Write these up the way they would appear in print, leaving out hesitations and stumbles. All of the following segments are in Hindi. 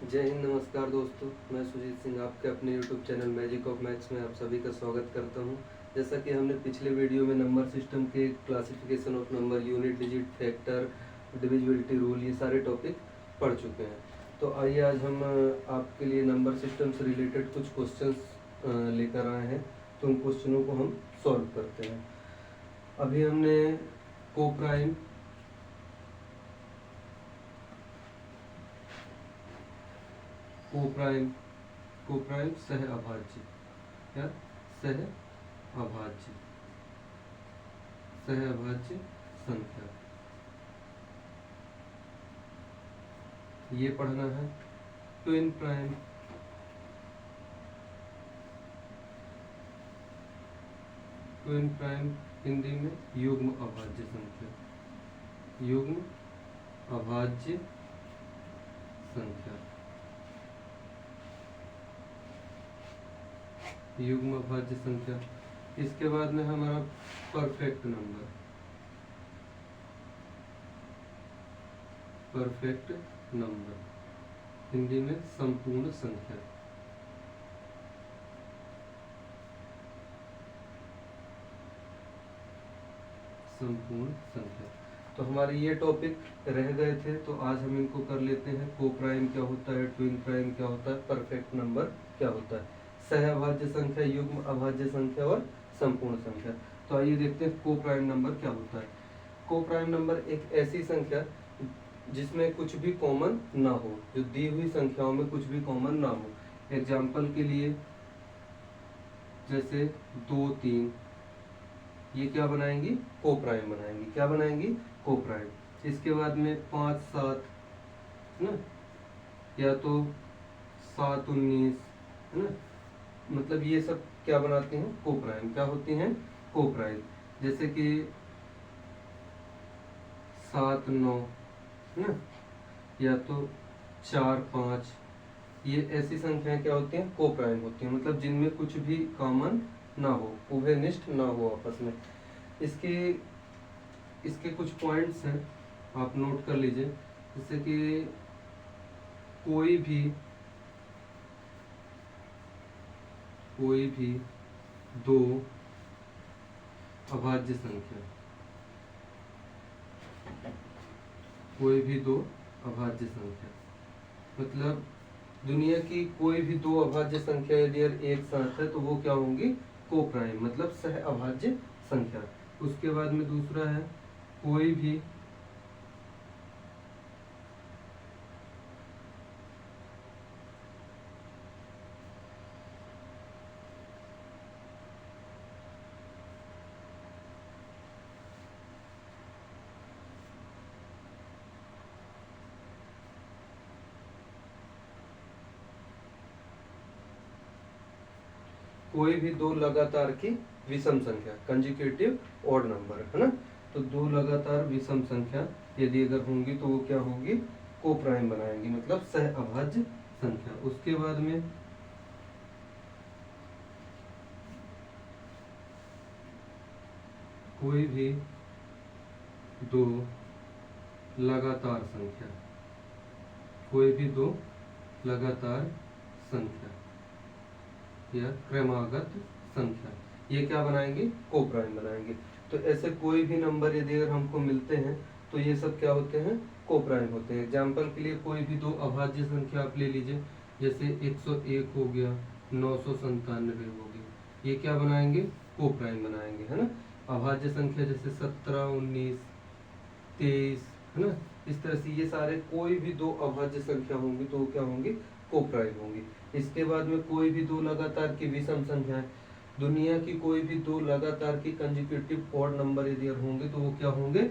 जय हिंद, नमस्कार दोस्तों। मैं सुजीत सिंह आपके अपने YouTube channel magic of maths में आप सभी का स्वागत करता हूं। जैसा कि हमने पिछले वीडियो में नंबर सिस्टम के classification of number, unit, digit, factor, divisibility rule, ये सारे टॉपिक पढ़ चुके हैं। तो आइए आज हम आपके लिए नंबर सिस्टम से रिलेटेड कुछ क्वेश्चंस लेकर आए हैं। तो उन क्वेश्चनों को हम सॉल्व करते हैं। अभी हमने कोप्राइम, कोप्राइम कोप्राइम सह अभाज्य या सह अभाज्य सह अभाज्य संख्या, ये पढ़ना है। Twin prime, twin prime Hindi में युग्म अभाज्य संख्या, युग्म अभाज्य संख्या, युग्म अभाज्य संख्या। इसके बाद में हमारा perfect number, perfect number Hindi में संपूर्ण संख्या, संपूर्ण संख्या। तो हमारे ये टॉपिक रह गए थे, तो आज हम इनको कर लेते हैं। कोप्राइम क्या होता है, ट्विन प्राइम क्या होता है, परफेक्ट नंबर क्या होता है, सह अभाज्य संख्या, युग्म अभाज्य संख्या और संपूर्ण संख्या। तो आइए देखते हैं कोप्राइम नंबर क्या होता है। कोप्राइम नंबर एक ऐसी संख्या जिसमें कुछ भी कॉमन ना हो, जो दी हुई संख्याओं में कुछ भी कॉमन ना हो। एग्जाम्पल के लिए जैसे 2, 3, ये क्या बनाएंगी, कोप्राइम बनाएंगी। क्या बनाएंगी, कोप्राइम। इसके बाद में 5, 7 है ना, या तो 7, 19 है ना, मतलब ये सब क्या बनाते हैं, कोप्राइम। क्या होती हैं, कोप्राइम। जैसे कि 7, 9 है ना, या तो 4, 5, ये ऐसी संख्याएं क्या होती हैं, कोप्राइम होती हैं। मतलब जिनमें कुछ भी कॉमन ना हो, उभयनिष्ठ ना हो आपस में। इसके इसके कुछ पॉइंट्स हैं, आप नोट कर लीजिए। जैसे कि कोई भी दो अभाज्य संख्या, कोई भी दो अभाज्य संख्या, मतलब दुनिया की कोई भी दो अभाज्य संख्या यदि एक साथ है तो वो क्या होंगी, कोप्राइम, मतलब सह अभाज्य संख्या। उसके बाद में दूसरा है कोई भी दो लगातार की विषम संख्या, कंजिक्यूटिव ऑड नंबर है ना। तो दो लगातार विषम संख्या यदि अगर होंगी तो वो क्या होंगी, कोप्राइम बनाएंगी, मतलब सह अभाज्य संख्या। उसके बाद में कोई भी दो लगातार संख्या, कोई भी दो लगातार संख्या या क्रमागत संख्या, ये क्या बनाएंगे, कोप्राइम बनाएंगे। तो ऐसे कोई भी नंबर यदि अगर हमको मिलते हैं तो ये सब क्या होते हैं, कोप्राइम होते हैं। एग्जाम्पल के लिए कोई भी दो अभाज्य संख्या आप ले लीजिए, जैसे 101 हो गया, 997 हो गया, ये क्या बनाएंगे, कोप्राइम बनाएंगे, है ना। अभाज्य संख्या जैसे 17, 19, 23 है ना, इस तरह से ये सारे कोई भी दो अभाज्य संख्या होंगी तो वो क्या होंगी, कोप्राइम होंगी। इसके बाद में कोई भी दो लगातार की विषम संख्याएं, दुनिया की कोई भी दो लगातार की कंजिक्यूटिव ऑड नंबर यदि होंगे तो वो क्या होंगे,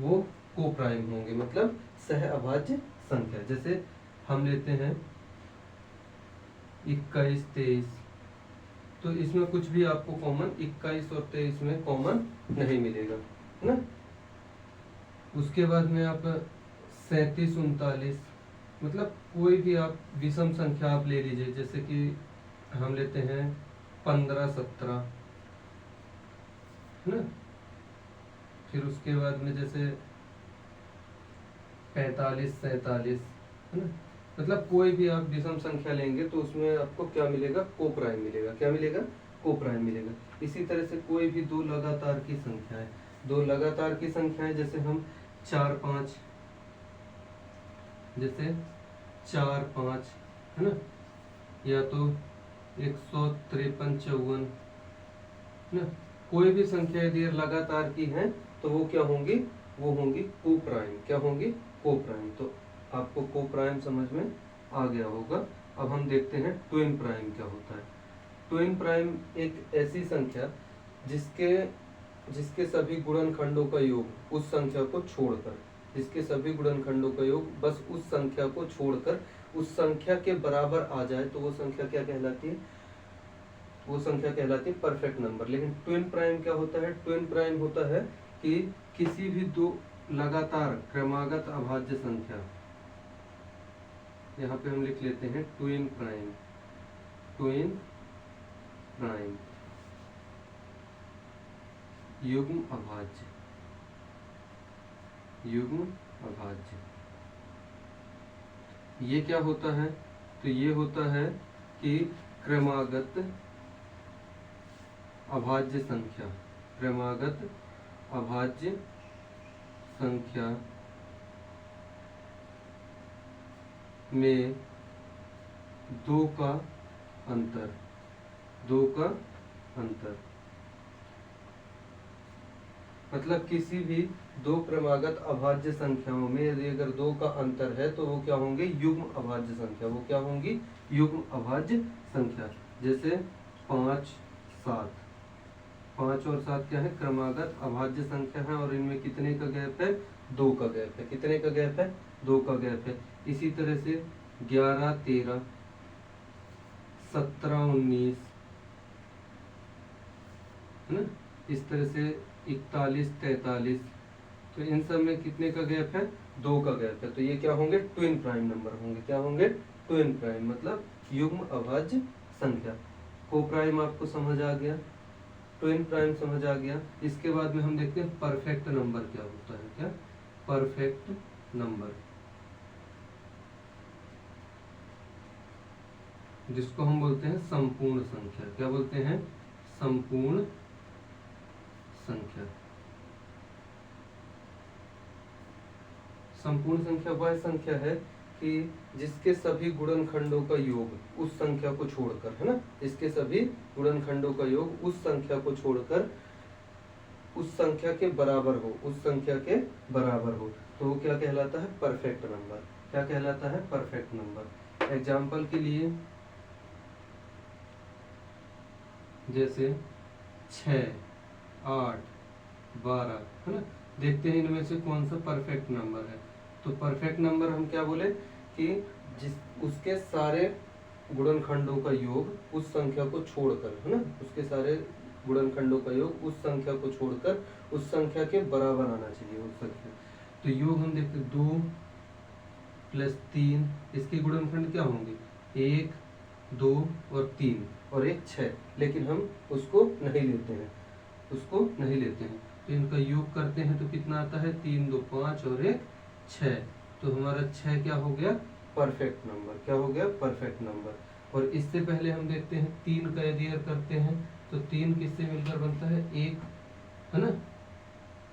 वो कोप्राइम होंगे, मतलब सह अभाज्य संख्या। जैसे हम लेते हैं 21, 23, तो इसमें कुछ भी आपको कॉमन 21 और 23 में कॉमन नहीं मिलेगा, है ना। उसके बाद में आप 37, 39, मतलब कोई भी आप विषम संख्या आप ले लीजिए, जैसे कि हम लेते हैं 15, 17 है ना। फिर उसके बाद में जैसे 45, 47 है ना, मतलब कोई भी आप विषम संख्या लेंगे तो उसमें आपको क्या मिलेगा, को प्राइम मिलेगा। क्या मिलेगा, को प्राइम मिलेगा। इसी तरह से कोई भी दो लगातार की संख्या है, दो लगातार की संख्या है, जैसे हम 4 5, जैसे 4 5 है ना, या तो 153 54 है ना, कोई भी संख्या यदि लगातार की है तो वो क्या होंगी, वो होंगी को प्राइम। क्या होंगी, को प्राइम। तो आपको को प्राइम समझ में आ गया होगा। अब हम देखते हैं ट्विन प्राइम क्या होता है। ट्विन प्राइम एक ऐसी संख्या जिसके जिसके सभी गुणनखंडों का योग उस संख्या को छोड़कर, जिसके सभी गुणनखंडों का योग बस उस संख्या को छोड़कर उस संख्या के बराबर आ जाए तो वो संख्या क्या कहलाती है, वो संख्या कहलाती है परफेक्ट नंबर। लेकिन ट्विन प्राइम क्या होता है, ट्विन प्राइम होता है कि किसी भी दो लगातार क्रमागत अभाज्य संख्या, यहाँ पे हम लिख लेते हैं ट्विन प्राइम, ट्विन प्राइम युग्म अभाज्य, युग्म अभाज्य। ये क्या होता है, तो ये होता है कि क्रमागत अभाज्य संख्या, क्रमागत अभाज्य संख्या में दो का अंतर, दो का अंतर, मतलब किसी भी दो क्रमागत अभाज्य संख्याओं में यदि अगर दो का अंतर है तो वो क्या होंगे, युग्म अभाज्य संख्या। वो क्या होंगी, युग्म अभाज्य संख्या। जैसे 5 7, 5 और 7 क्या है, क्रमागत अभाज्य संख्या है और इनमें कितने का गैप है, 2 का गैप है। कितने का गैप है, 2 का गैप है। इसी तरह से 11 13, 17 19 है ना, इस तरह से 41 43, तो इन सब में कितने का गैप है, 2 का गैप है। तो ये क्या होंगे, ट्विन प्राइम नंबर होंगे। क्या होंगे, ट्विन प्राइम मतलब युग्म अभाज्य संख्या। को प्राइम आपको समझ आ गया, ट्विन प्राइम समझ आ गया। इसके बाद में हम देखते हैं परफेक्ट नंबर क्या होता है। क्या, परफेक्ट नंबर, जिसको हम बोलते हैं संपूर्ण संख्या। क्या बोलते हैं, संपूर्ण संख्या। संपूर्ण संख्या वह संख्या है कि जिसके सभी गुणनखंडों का योग उस संख्या को छोड़कर, है ना, जिसके सभी गुणनखंडों का योग उस संख्या को छोड़कर उस संख्या के बराबर हो, उस संख्या के बराबर हो, तो वो क्या कहलाता है, परफेक्ट नंबर। क्या कहलाता है, परफेक्ट नंबर। एग्जाम्पल के लिए जैसे 6 8 12 है ना, देखते हैं इनमें से कौन सा परफेक्ट नंबर है। तो परफेक्ट नंबर हम क्या बोले कि जिस उसके सारे गुणनखंडों का योग उस संख्या को छोड़कर, है ना, उसके सारे गुणनखंडों का योग उस संख्या को छोड़कर उस संख्या के बराबर आना चाहिए, उस संख्या। तो योग हम देखते 2 + 3, इसके गुणनखंड क्या होंगे, 1 2 और 3 और एक 6, लेकिन हम उसको नहीं लेते हैं, उसको नहीं लेते हैं। तो इनका योग करते हैं तो कितना आता है, 3 2 5 और एक 6। तो हमारा 6 क्या हो गया, परफेक्ट नंबर। क्या हो गया, परफेक्ट नंबर। और इससे पहले हम देखते हैं 3 का यदि करते हैं तो 3 किससे मिलकर बनता है, 1, है ना,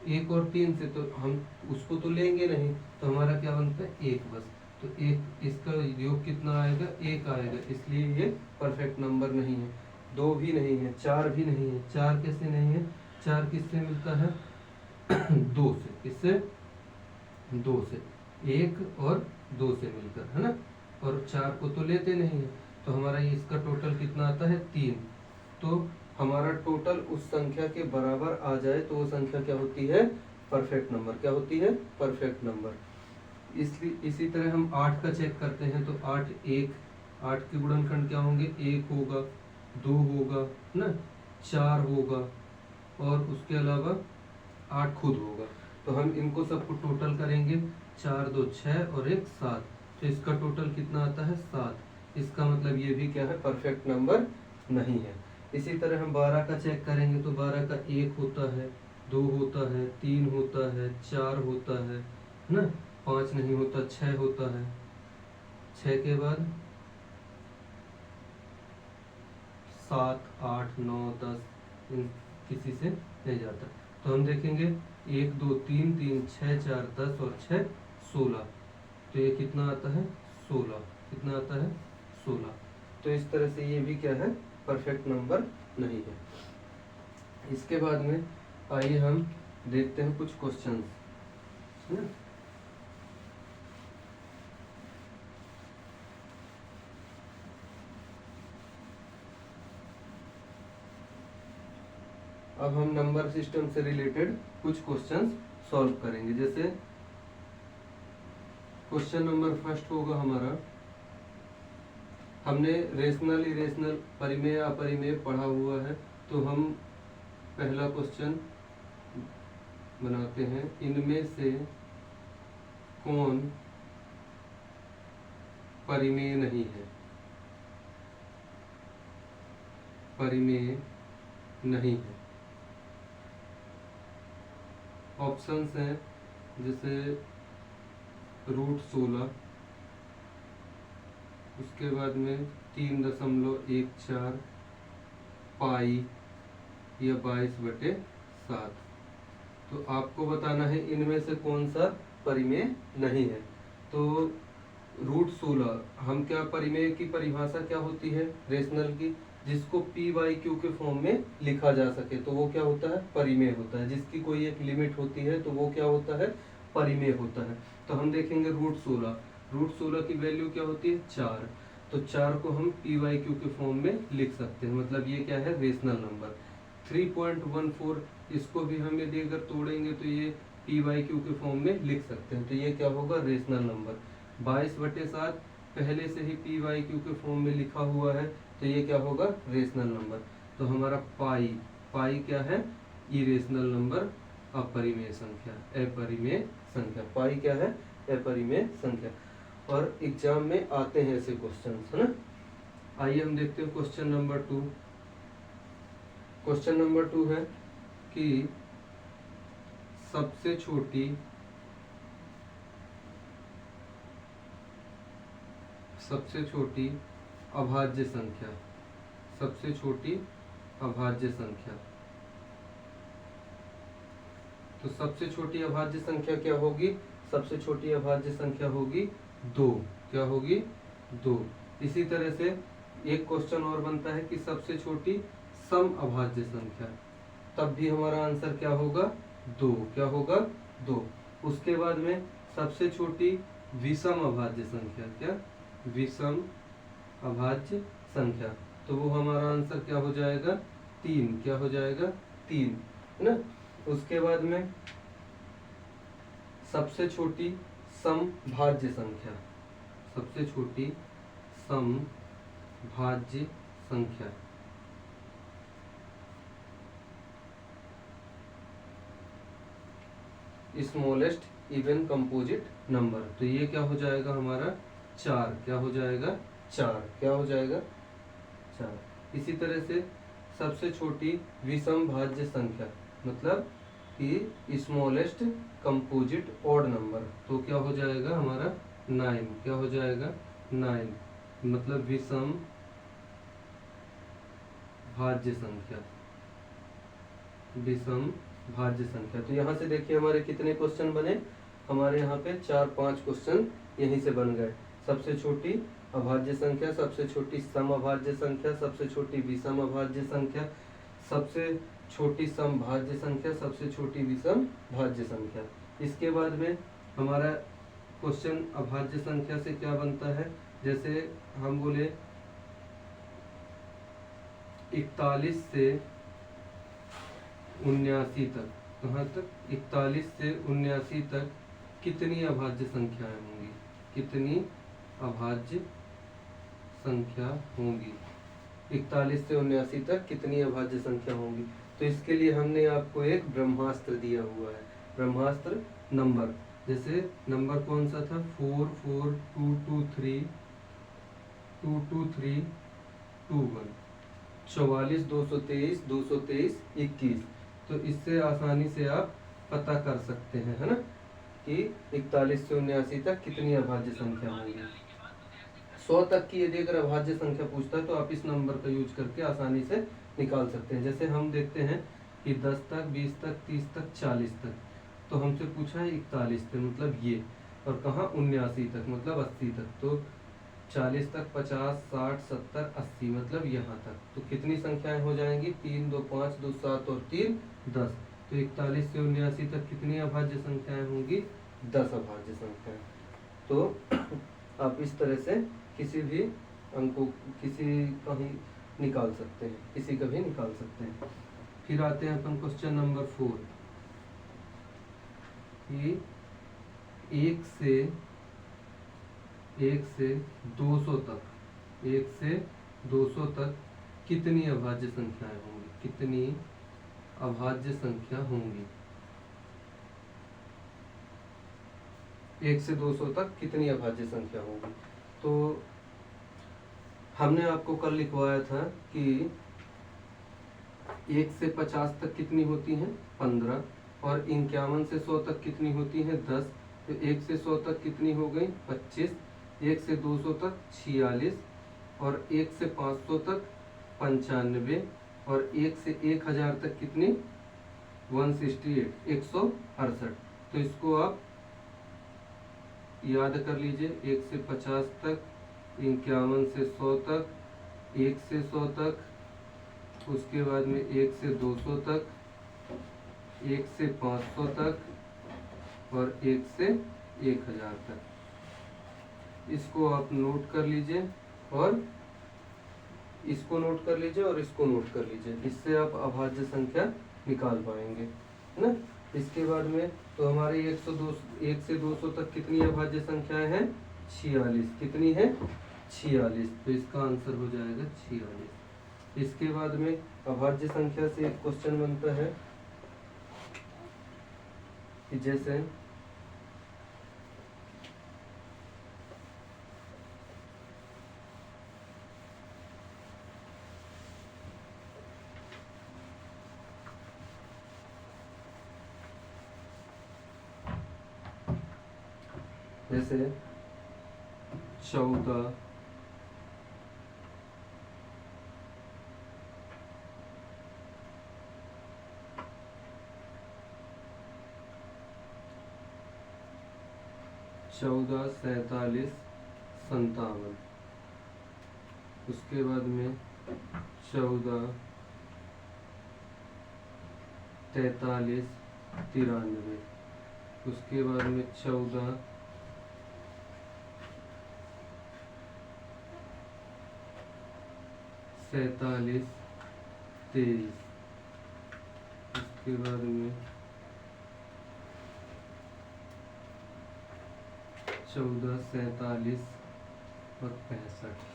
1 और 3 से, तो हम उसको तो लेंगे नहीं, तो हमारा क्या बनता है, 1 बस। तो 1, इसका योग कितना आएगा, 1 आएगा, इसलिए ये परफेक्ट नंबर नहीं है। 2 भी नहीं है, 4 भी नहीं है। 4 कैसे नहीं है, 4 किससे मिलता है 2 से, किससे, 2 से, 1 और 2 से मिलकर, है ना, और 4 को तो लेते नहीं है। तो हमारा ये इसका टोटल कितना आता है, 3। तो हमारा टोटल उस संख्या के बराबर आ जाए तो वो संख्या क्या होती है, परफेक्ट नंबर। क्या होती है, परफेक्ट नंबर। इसलिए इसी तरह हम 8 का चेक करते हैं तो 8 के गुणनखंड क्या होंगे, 1 होगा, 2 होगा, है ना, 4 होगा और उसके अलावा 8 खुद होगा। तो हम इनको सबको टोटल करेंगे, 4 2 6 और एक 7, तो इसका टोटल कितना आता है, 7। इसका मतलब ये भी क्या है, परफेक्ट नंबर नहीं है। इसी तरह हम 12 का चेक करेंगे तो 12 का 1 होता है, 2 होता है, 3 होता है, 4 होता है ना, 5 नहीं होता, 6 होता है, 6 के बाद 7, 8, 9, 10 इन किसी से नहीं जाता। तो हम देखेंगे 1, 2, 3, 3, 6, 4, 10 और 6, 16। तो ये कितना आता है? 16। कितना आता है? 16। तो इस तरह से ये भी क्या है? परफेक्ट नंबर नहीं है। इसके बाद में आइए हम देखते हैं कुछ क्वेश्चंस, है ना। अब हम नंबर सिस्टम से रिलेटेड कुछ क्वेश्चंस सॉल्व करेंगे। जैसे क्वेश्चन नंबर फर्स्ट होगा हमारा, हमने रेशनल इरेशनल परिमेय अपरिमेय पढ़ा हुआ है, तो हम पहला क्वेश्चन बनाते हैं। इनमें से कौन परिमेय नहीं है? परिमेय नहीं है। ऑप्शंस हैं जैसे √16, उसके बाद में 3.14 पाई या 22/7। तो आपको बताना है इनमें से कौन सा परिमेय नहीं है। तो √16, हम क्या, परिमेय की परिभाषा क्या होती है रेशनल की? जिसको p/q के फॉर्म में लिखा जा सके तो वो क्या होता है? परिमेय होता है। जिसकी कोई एक लिमिट होती है तो वो क्या होता है? परिमेय होता है। तो हम देखेंगे √16 की वैल्यू क्या होती है? 4। तो 4 को हम p/q के फॉर्म में लिख सकते हैं, मतलब ये क्या है? Rational number. 3.14, इसको भी हम यदि अगर तोड़ेंगे तो ये p/q के फॉर्म में लिख सकते हैं, तो ये क्या होगा? Rational number. 22/7 पहले से ही p/q के फॉर्म में लिखा हुआ है, तो ये क्या होगा? Rational number. तो हमारा पाई क्या है? इरेशनल नंबर, अपरिमेय संख्या, अपरिमेय संख्या। पाई क्या है? अपरिमेय संख्या। और एग्जाम में आते हैं ऐसे क्वेश्चंस, है ना। आइए हम देखते हैं क्वेश्चन नंबर 2। क्वेश्चन नंबर 2 है कि सबसे छोटी अभाज्य संख्या, सबसे छोटी अभाज्य संख्या। तो सबसे छोटी अभाज्य संख्या क्या होगी? सबसे छोटी अभाज्य संख्या होगी 2। क्या होगी? 2। इसी तरह से एक क्वेश्चन और बनता है कि सबसे छोटी सम अभाज्य संख्या, तब भी हमारा आंसर क्या होगा? 2। क्या होगा? 2। उसके बाद में सबसे छोटी विषम अभाज्य संख्या, क्या? विषम अभाज्य संख्या, तो वो हमारा आंसर क्या हो जाएगा? 3। क्या हो जाएगा? 3, है ना। उसके बाद में सबसे छोटी समभाज्य संख्या, सबसे छोटी समभाज्य संख्या, स्मॉलेस्ट इवन कंपोजिट नंबर, तो ये क्या हो जाएगा हमारा? 4। क्या हो जाएगा? 4। क्या हो जाएगा? 4। इसी तरह से सबसे छोटी विषम भाज्य संख्या, मतलब कि स्मॉलेस्ट कंपोजिट ऑड नंबर, तो क्या हो जाएगा हमारा? 9। क्या हो जाएगा? 9, मतलब विषम भाज्य संख्या, विषम भाज्य संख्या। तो यहाँ से देखिए हमारे कितने क्वेश्चन बने? हमारे यहाँ पे 4-5 क्वेश्चन यहीं से बन गए। सबसे छोटी अभाज्य संख्या, सबसे छोटी सम अभाज्य संख्या, सबसे छोटी विषम अभाज्य संख्या, सबसे छोटी सम भाज्य संख्या, सबसे छोटी विषम भाज्य संख्या। इसके बाद में हमारा क्वेश्चन अभाज्य संख्या से क्या बनता है? जैसे हम बोले 41 से 79 तक, कहाँ तक? 41 से 79 तक कितनी अभाज्य संख्याएं होंगी? कितनी अभाज्य संख्या होंगी? 41 से 79 तक कितनी अभाज्य संख्या होंगी? तो इसके लिए हमने आपको एक ब्रह्मास्त्र दिया हुआ है, ब्रह्मास्त्र नंबर। जैसे नंबर कौन सा था? 4, 4, 2, 2, 3, 2, 2, 3, 2, 1, 44, 223, 223, 21। तो इससे आसानी से आप पता कर सकते हैं, है ना, कि 41 से 79 तक कितनी अभाज्य संख्या होंगी। 100 तक की यदि अगर अभाज्य संख्या पूछता है तो आप इस नंबर का यूज करके आसानी से निकाल सकते हैं। जैसे हम देखते हैं कि 10 तक, 20 तक, 30 तक, 40 तक, तो हमसे पूछा है 41 तक मतलब ये, और कहाँ 79 तक मतलब 80 तक, तो 40 तक 50, 60, 70, 80 मतलब यहाँ तक। तो कितनी संख्याएं हो जाएंगी? 3, 2, 5, 2, 7 और 3, 10। तो 41 से 79 तक कितनी अभाज्य संख्याएं होंगी? 10 अभाज्य संख्याएं। तो आप इस तरह से किसी भी अंक को किसी का ही निकाल सकते हैं, किसी का भी निकाल सकते हैं। फिर आते हैं अपन क्वेश्चन नंबर 4 कि 1 से 200 तक, 1 से 200 तक कितनी अभाज्य संख्याएं होंगी? कितनी अभाज्य संख्या होंगी? 1 से 200 तक कितनी अभाज्य संख्या होगी? तो हमने आपको कल लिखवाया था कि 1 से 50 तक कितनी होती हैं? 15, और 51 से 100 तक कितनी होती हैं? 10। तो 1 से 100 तक कितनी हो गई? 25। 1 से 200 तक 46, और 1 से 500 तक 95, और 1 से 1000 तक कितनी? 168, 168। तो इसको आप याद कर लीजिए। 1 से 50 तक, 51 से 100 तक, 1 से 100 तक, उसके बाद में 1 से 200 तक, 1 से 500 तक, और 1 से 1000 तक। इसको आप नोट कर लीजिए, और इसको नोट कर लीजिए, और इसको नोट कर लीजिए। इससे आप अभाज्य संख्या निकाल पाएंगे, है ना। इसके बाद में तो हमारे 1 से 200 तक कितनी अभाज्य संख्याएं हैं? 46। कितनी है? 46। तो इसका आंसर हो जाएगा 46। इसके बाद में अभाज्य संख्या से एक क्वेश्चन बनता है कि जैसे जैसे 14, 14, 47, 57, उसके बाद में 14, 43, 93, उसके बाद में 14, 47, 23, उसके बाद में 14, 47 और 65।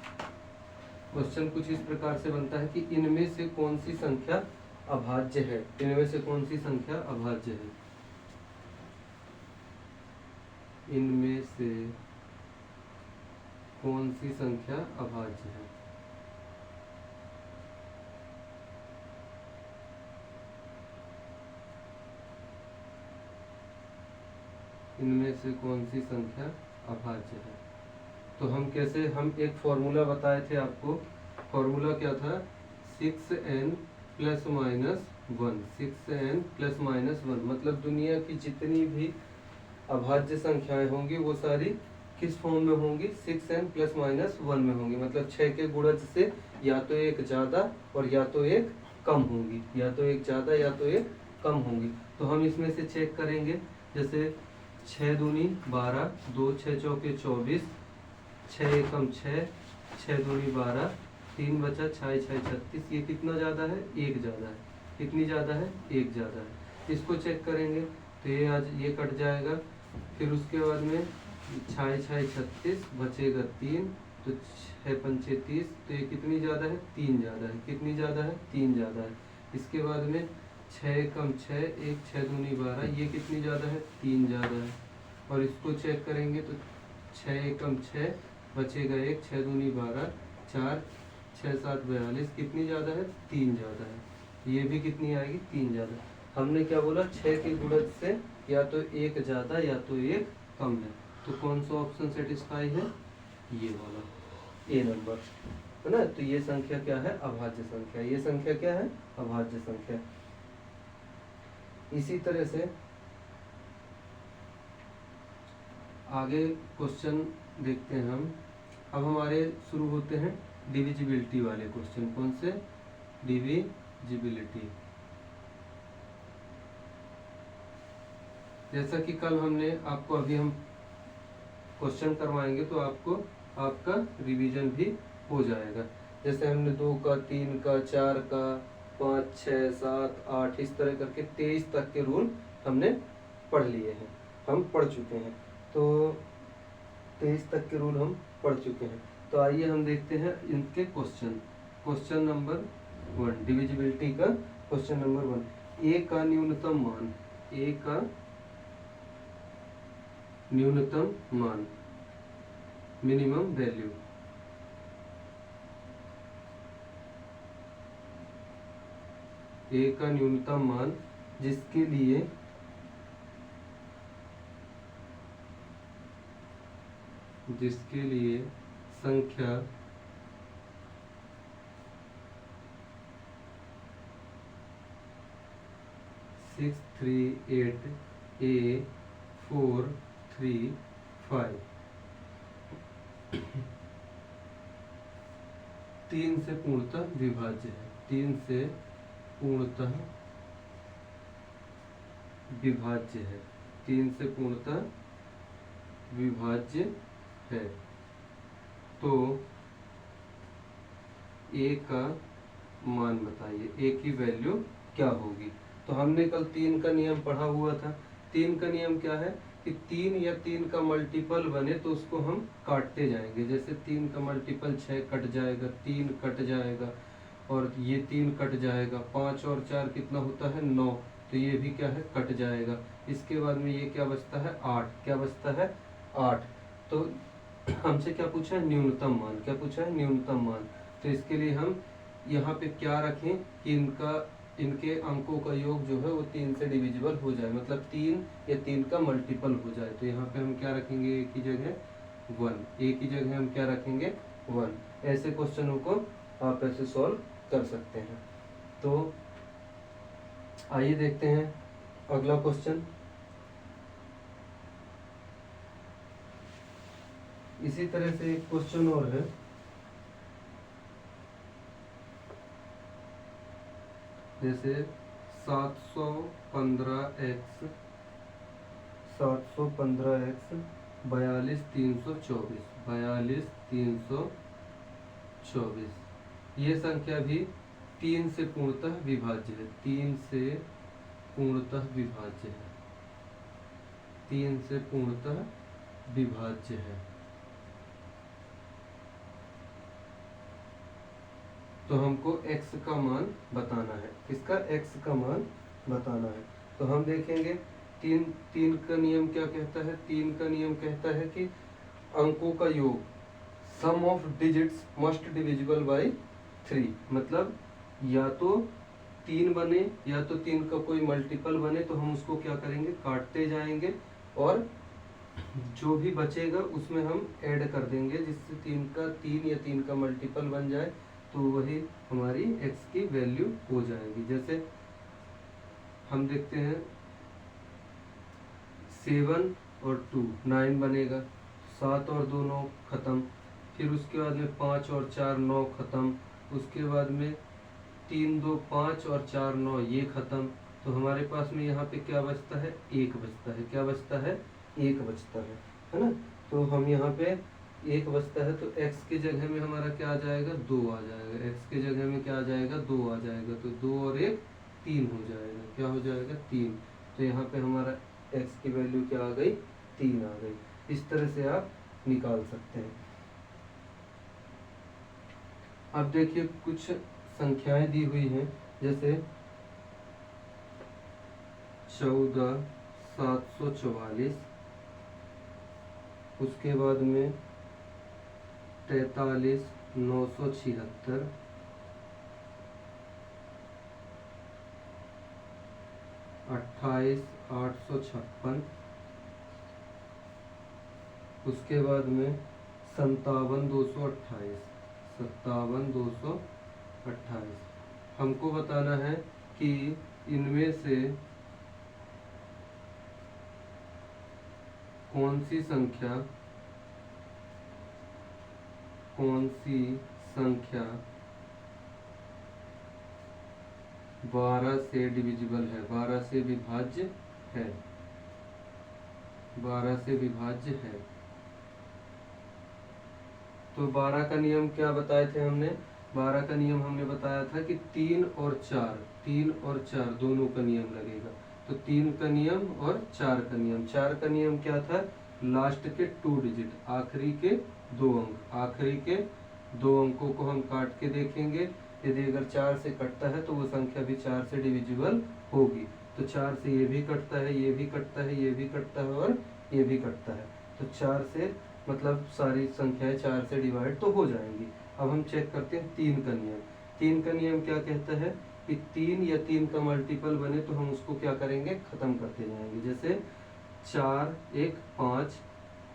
क्वेश्चन कुछ इस प्रकार से बनता है कि इनमें से कौन सी संख्या अभाज्य है? इनमें से कौन सी संख्या अभाज्य है? इनमें से कौन सी संख्या अभाज्य है? इनमें से कौन सी संख्या अभाज्य है? तो हम कैसे, हम एक फॉर्मूला बताए थे आपको। फॉर्मूला क्या था? 6n plus minus 1। 6n plus minus 1 मतलब दुनिया की जितनी भी अभाज्य संख्याएं होंगी वो सारी किस फॉर्म में होंगी? 6n प्लस माइनस 1 में होंगी। मतलब 6 के गुणज से या तो एक ज़्यादा और या तो एक कम होंगी, या तो एक ज़्यादा या तो एक कम होंगी। तो हम इसमें से चेक करेंगे। जैसे 6 दूनी 12, 2 6 चौके 24, 6 एकम 6, 6 दूनी 12, 3 बचा 6 6 36। ये कितना ज़्यादा है? एक ज़्यादा है। कितनी ज़्यादा है? एक ज़्यादा है। इसको चेक करेंगे तो ये आज ये कट जाएगा। फिर उसके बाद में 6 6 36 बचेगा 3, तो 6 पंचे 30। तो ये कितनी ज़्यादा है? 3 ज़्यादा है। कितनी ज़्यादा है? 3 ज़्यादा है। इसके बाद में 6 एकम 6, 1 6 दूनी 12, ये कितनी ज़्यादा है? 3 ज़्यादा है। और इसको चेक करेंगे तो 6 एकम 6 बचेगा 1, 6 दूनी 12, 4 6 7 42। कितनी ज़्यादा है? 3 ज़्यादा है। ये भी कितनी आएगी? 3 ज़्यादा। हमने क्या बोला? 6 के गुणज से या तो एक ज़्यादा या तो एक कम है। तो कौन सा ऑप्शन सेटिस्फाई है? ये वाला। ए नंबर, है ना। तो ये संख्या क्या है? अभाज्य संख्या। ये संख्या क्या है? अभाज्य संख्या। इसी तरह से आगे क्वेश्चन देखते हैं हम। अब हमारे शुरू होते हैं डिविजिबिलिटी वाले क्वेश्चन। कौन से? डिविजिबिलिटी। जैसा कि कल हमने आपको, अभी हम क्वेश्चन करवाएंगे तो आपको आपका रिवीजन भी हो जाएगा। जैसे हमने 2 का, 3 का, 4 का, 5, 6, 7, 8 इस तरह करके 23 तक के रूल हमने पढ़ लिए हैं, हम पढ़ चुके हैं। तो 23 तक के रूल हम पढ़ चुके हैं। तो आइए हम देखते हैं इनके क्वेश्चन। क्वेश्चन नंबर 1, डिविजिबिलिटी का क्वेश्चन नंबर 1। ए का न्यूनतम मान, ए का न्यूनतम मान, मिनिमम वैल्यू। ए का न्यूनतम मान जिसके लिए संख्या 638A435 3 से पूर्णतः विभाज्य है। 3 से पूर्णतः विभाज्य है। 3 से पूर्णतः विभाज्य है। तो ए का मान बताइए, ए की वैल्यू क्या होगी। तो हमने कल 3 का नियम पढ़ा हुआ था। 3 का नियम क्या है कि 3 या 3 का मल्टीपल बने तो उसको हम काटते जाएंगे। जैसे 3 का मल्टीपल 6 कट जाएगा, 3 कट जाएगा, और ये 3 कट जाएगा। 5 और 4 कितना होता है? 9। तो ये भी क्या है? कट जाएगा। इसके बाद में ये क्या बचता है? 8। क्या बचता है? 8। तो हमसे क्या पूछा है? न्यूनतम मान। क्या पूछा है? न्यूनतम मान। तो इसके लिए हम यहाँ पे क्या रखें कि इनके अंकों का योग जो है वो 3 से डिविजिबल हो जाए, मतलब 3 या 3 का मल्टीपल हो जाए। तो यहाँ पे हम क्या रखेंगे? ए की जगह 1। ए की जगह हम क्या रखेंगे? 1। ऐसे क्वेश्चनों को आप ऐसे सॉल्व कर सकते हैं। तो आइए देखते हैं अगला क्वेश्चन। इसी तरह से एक क्वेश्चन और है। जैसे 715x 42324, 42324, ये संख्या भी 3 से पूर्णतः विभाज्य है। 3 से पूर्णतः विभाज्य है। 3 से पूर्णतः विभाज्य है। तो हमको x का मान बताना है। किसका? x का मान बताना है। तो हम देखेंगे 3 का नियम क्या कहता है? 3 का नियम कहता है कि अंकों का योग, sum of digits must divisible by 3। मतलब या तो 3 बने या तो 3 का कोई मल्टीपल बने, तो हम उसको क्या करेंगे? काटते जाएंगे, और जो भी बचेगा उसमें हम ऐड कर देंगे, जिससे 3 या 3 का मल्टीपल बन जाए, तो वही हमारी x की वैल्यू हो जाएगी। जैसे हम देखते हैं 7 और 2 9 बनेगा, 7 और 2 9 खत्म। फिर उसके बाद में 5 और 4 9 खत्म। उसके बाद में 3 2 5 और 4 9 ये खत्म। तो हमारे पास में यहाँ पे क्या बचता है? 1 बचता है। क्या बचता है? 1 बचता है ना। तो हम यहाँ पे 1 बचता है, तो x की जगह में हमारा क्या आ जाएगा? 2 आ जाएगा। x की जगह में क्या आ जाएगा? 2 आ जाएगा। तो 2 और 1 3 हो जाएगा। क्या हो जाएगा? 3। तो यहाँ पे हमारा x की वैल्यू क्या आ गई? 3 आ गई। इस तरह से आप निकाल सकते हैं। अब देखिए कुछ संख्याएं दी हुई हैं। जैसे 14744, उसके बाद में 43976, 28856, उसके बाद में 57,228, 57,228। हमको बताना है कि इनमें से कौन सी संख्या 12 से डिविजिबल है, 12 से विभाज्य है, 12 से विभाज्य है। तो 12 का नियम क्या बताए थे हमने? 12 का नियम हमने बताया था कि 3 और 4 दोनों का नियम लगेगा। तो 3 का नियम और 4 का नियम। 4 का नियम क्या था? लास्ट के 2 डिजिट, आखिरी के 2 अंक, आखिरी के 2 अंकों को हम काट के देखेंगे। यदि अगर 4 से कटता है तो वो संख्या भी 4 से डिविजिबल होगी। तो 4 से ये भी कटता है, ये भी कटता है, ये भी कटता है और ये भी कटता है। तो 4 से मतलब सारी संख्याएं 4 से डिवाइड तो हो जाएंगी। अब हम चेक करते हैं 3 का नियम। 3 का नियम क्या कहता है कि 3 या 3 का मल्टीपल बने तो हम उसको क्या करेंगे? खत्म करते जाएंगे। जैसे 4 1 5,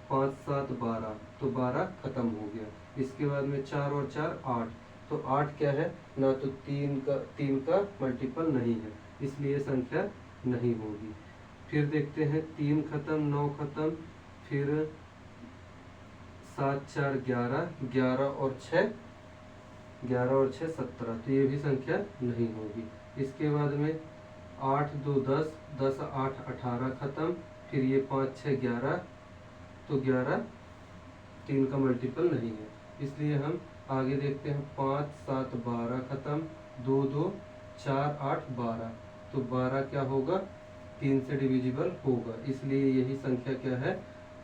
5 7 12, तो 12 खत्म हो गया। इसके बाद में 4 और 4 8, तो 8 क्या है? ना तो 3 का मल्टीपल नहीं है, इसलिए संख्या नहीं होगी। फिर देखते हैं 3 खत्म, 9 खत्म, फिर 7 4 11, 11 और 6 17, तो ये भी संख्या नहीं होगी। इसके बाद में 8 2 10, 10 8 18 खत्म, फिर ये 5 6 11, तो 11 3 का मल्टीपल नहीं है, इसलिए हम आगे देखते हैं 5 7 12 खत्म, 2 2 4 8 12, तो 12 क्या होगा? 3 से डिविजिबल होगा, इसलिए यही संख्या क्या है?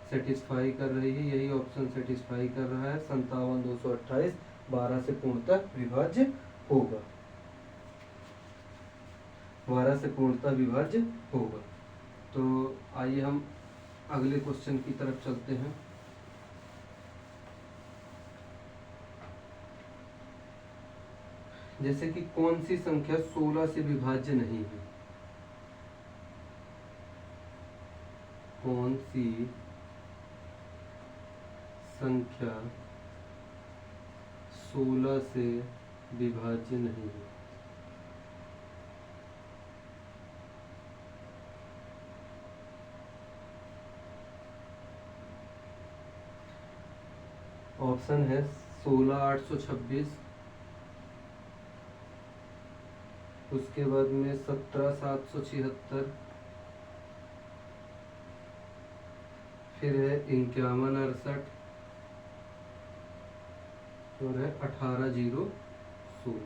सेटिस्फाई कर रही है, यही ऑप्शन सेटिस्फाई कर रहा है। 57,228 12 से पूर्णतः विभाज्य होगा, 12 से पूर्णतः विभाज्य होगा। तो आइए हम अगले क्वेश्चन की तरफ चलते हैं। जैसे कि कौन सी संख्या 16 से विभाज्य नहीं है? कौन सी संख्या 16 से विभाज्य नहीं है? ऑप्शन है 16,826, उसके बाद में 17,776, फिर है 51,68 और है 18,016।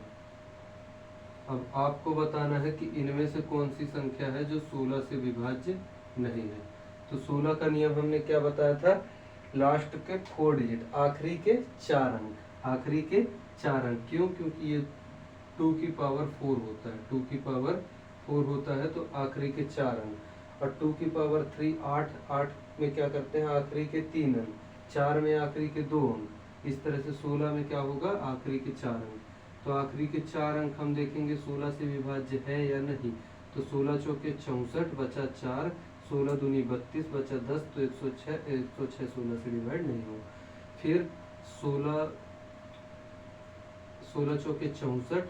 अब आपको बताना है कि इनमें से कौन सी संख्या है जो 16 से विभाज्य नहीं है। तो 16 का नियम हमने क्या बताया था? लास्ट के 4 डिजिट, आखिरी के 4 अंक, आखिरी के 4 अंक। क्यों? क्योंकि ये 2 की पावर 4 होता है, 2 की पावर 4 होता है, तो आखिरी के 4 अंक। और 2 की पावर 3 8, 8 में क्या करते हैं? आखिरी के 3 अंक, 4 में आखिरी के 2 अंक। इस तरह से 16 में क्या होगा? आखिरी के 4 अंक। तो आखिरी के 4 अंक हम देखेंगे 16 से विभाज्य है या नहीं। तो 16 चौके 64 बचा 4, 16 दूनी 32 बचा 10, तो 106, 106 16 से डिवाइड नहीं होगा। फिर 16 चौके 64,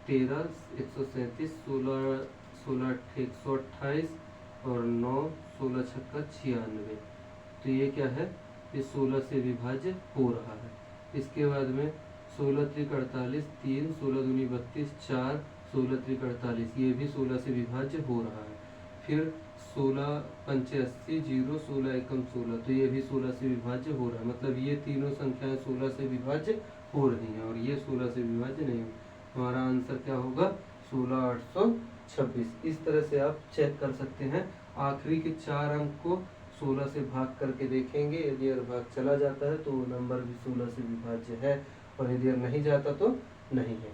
13 137, 16 128 और 9 16 छक्का 96, तो ये क्या है? ये 16 से विभाज्य हो रहा है। इसके बाद में 16 त्रिक 48, 3, 16 दूनी 32, 4, 16 त्रिक 48, ये भी 16 से विभाज्य हो रहा है। फिर 16 पंचे 80, 0, 16 एकम 16, तो ये भी 16 से विभाज्य हो रहा है। मतलब ये तीनों संख्याएं 16 से विभाज्य हो रही हैं और ये 16 से विभाज्य नहीं हो। हमारा आंसर क्या होगा? 16,826। इस तरह से आप चेक कर सकते हैं। आखिरी के 4 अंक को 16 से भाग करके देखेंगे, यदि अगर भाग चला जाता है तो वो नंबर भी 16 से विभाज्य है, और यदि नहीं जाता तो नहीं है।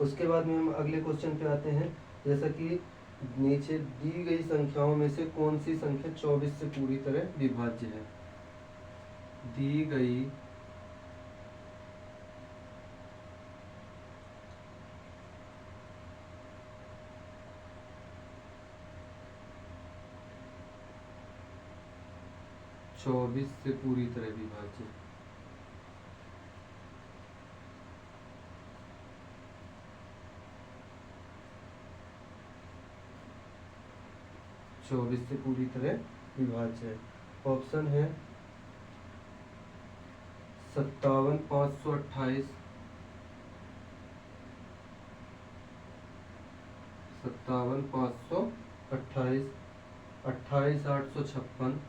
उसके बाद में हम अगले क्वेश्चन पे आते हैं। जैसा कि नीचे दी गई संख्याओं में से कौन सी संख्या 24 से पूरी तरह विभाज्य है? दी गई 24 से पूरी तरह विभाज्य। चौबीस से पूरी तरह विभाज्य है। ऑप्शन है 57,528, 57,528, 28,856,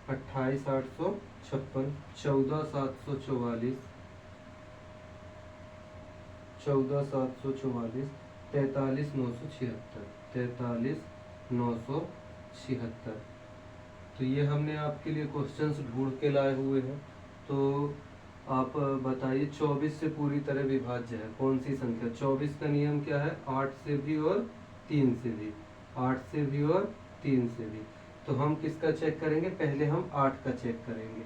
28,856, 14,744, 14,744, 43,976, 43,976। तो ये हमने आपके लिए क्वेश्चंस ढूंढ के लाए हुए हैं। तो आप बताइए 24 से पूरी तरह विभाज्य है कौन सी संख्या। 24 का नियम क्या है, 8 से भी और 3 से भी, 8 से भी और 3 से भी। तो हम किसका चेक करेंगे, पहले हम 8 का चेक करेंगे।